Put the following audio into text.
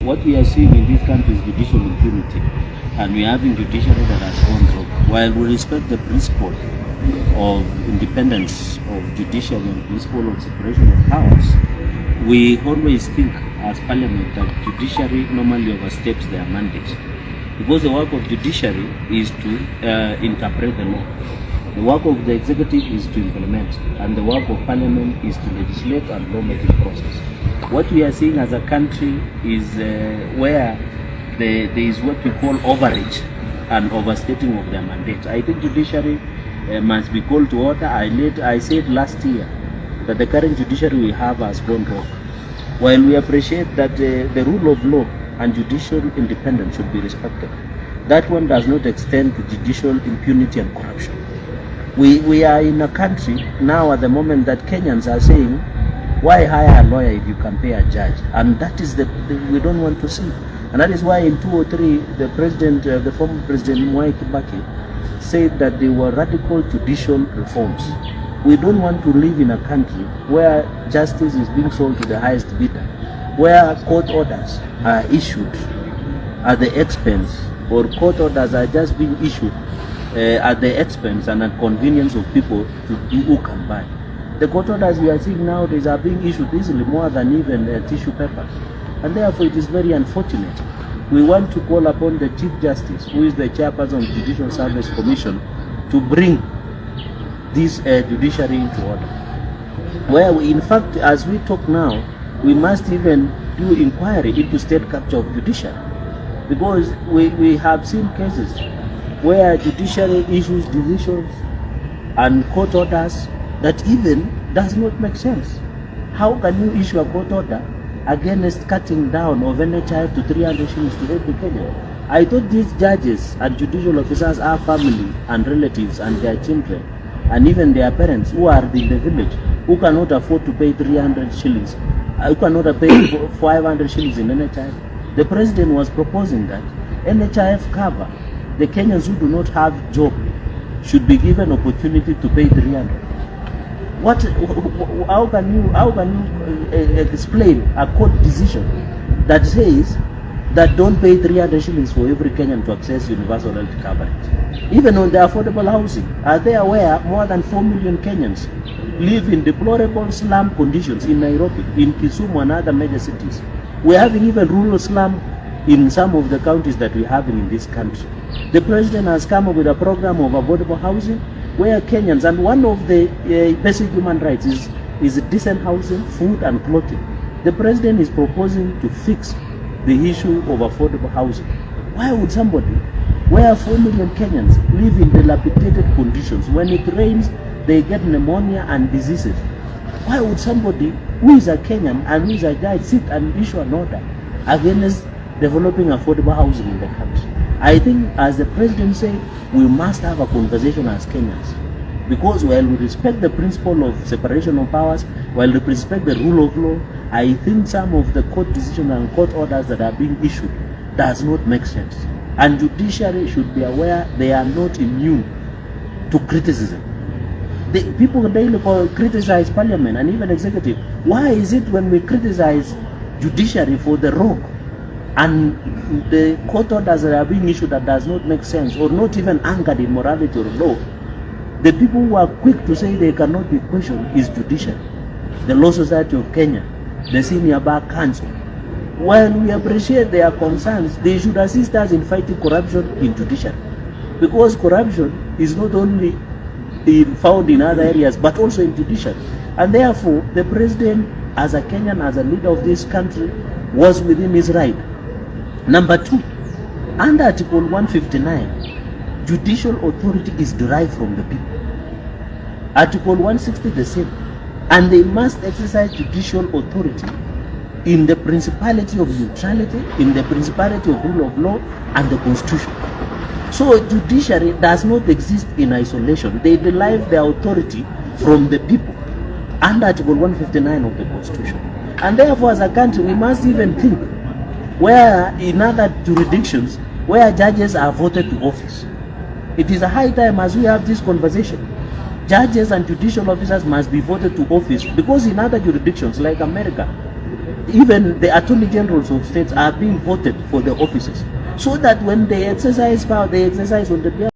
what we are seeing in this country is judicial impunity, and we are having judiciary that has gone wrong. While we respect the principle of independence of judiciary and principle of separation of powers, we always think as Parliament that judiciary normally oversteps their mandate, because the work of judiciary is to interpret the law. The work of the executive is to implement, and the work of Parliament is to legislate and lawmaking process. What we are seeing as a country is where there is what we call overreach and overstating of their mandate. I think judiciary must be called to order. I said last year that the current judiciary we have has gone wrong. While we appreciate that the rule of law and judicial independence should be respected, that one does not extend to judicial impunity and corruption. We are in a country now at the moment that Kenyans are saying, why hire a lawyer if you can pay a judge? And that is the we don't want to see. And that is why in 2003, the president, the former president Mwai Kibaki, said that there were radical judicial reforms. We don't want to live in a country where justice is being sold to the highest bidder, where court orders are issued at the expense, or court orders are just being issued at the expense and at convenience of people to do who can buy. The court orders we are seeing nowadays are being issued easily more than even tissue paper, and therefore it is very unfortunate. We want to call upon the Chief Justice, who is the chairperson of the Judicial Service Commission, to bring this judiciary into order. Where we, in fact, as we talk now, we must even do inquiry into state capture of judiciary, because we have seen cases where judiciary issues decisions and court orders that even does not make sense. How can you issue a court order against cutting down of NHIF to 300 shillings to every Kenyan? I thought these judges and judicial officers are family and relatives and their children and even their parents who are in the village, who cannot afford to pay 300 shillings, who cannot pay 500 shillings in NHIF. The president was proposing that NHIF cover the Kenyans who do not have job should be given opportunity to pay 300. How can you explain a court decision that says that don't pay 300 shillings for every Kenyan to access universal health coverage? Even on the affordable housing, are they aware more than 4 million Kenyans live in deplorable slum conditions in Nairobi, in Kisumu and other major cities? We're having even rural slum in some of the counties that we have in this country. The president has come up with a program of affordable housing where Kenyans, and one of the basic human rights is decent housing, food and clothing. The president is proposing to fix the issue of affordable housing. Why would somebody, where 4 million Kenyans live in dilapidated conditions, when it rains they get pneumonia and diseases, why would somebody who is a Kenyan and who is a judge sit and issue an order against developing affordable housing in the country? I think, as the president said, we must have a conversation as Kenyans, because while we respect the principle of separation of powers, while we respect the rule of law, I think some of the court decisions and court orders that are being issued does not make sense. And judiciary should be aware they are not immune to criticism. The people daily criticize Parliament and even executive. Why is it when we criticize judiciary for the wrong and the court orders that are being issued that does not make sense or not even anchored in morality or law, the people who are quick to say they cannot be questioned is judiciary, the Law Society of Kenya, the Senior Bar Council. When we appreciate their concerns, they should assist us in fighting corruption in judiciary, because corruption is not only found in other areas but also in judiciary. And therefore, the president, as a Kenyan, as a leader of this country, was within his right. Number two, under Article 159, judicial authority is derived from the people. Article 160 the same. And they must exercise judicial authority in the principality of neutrality, in the principality of rule of law, and the Constitution. So judiciary does not exist in isolation. They derive their authority from the people under Article 159 of the Constitution. And therefore, as a country, we must even think where in other jurisdictions where judges are voted to office. It is a high time, as we have this conversation, judges and judicial officers must be voted to office, because in other jurisdictions like America, even the attorney generals of states are being voted for the offices, so that when they exercise power, they exercise on the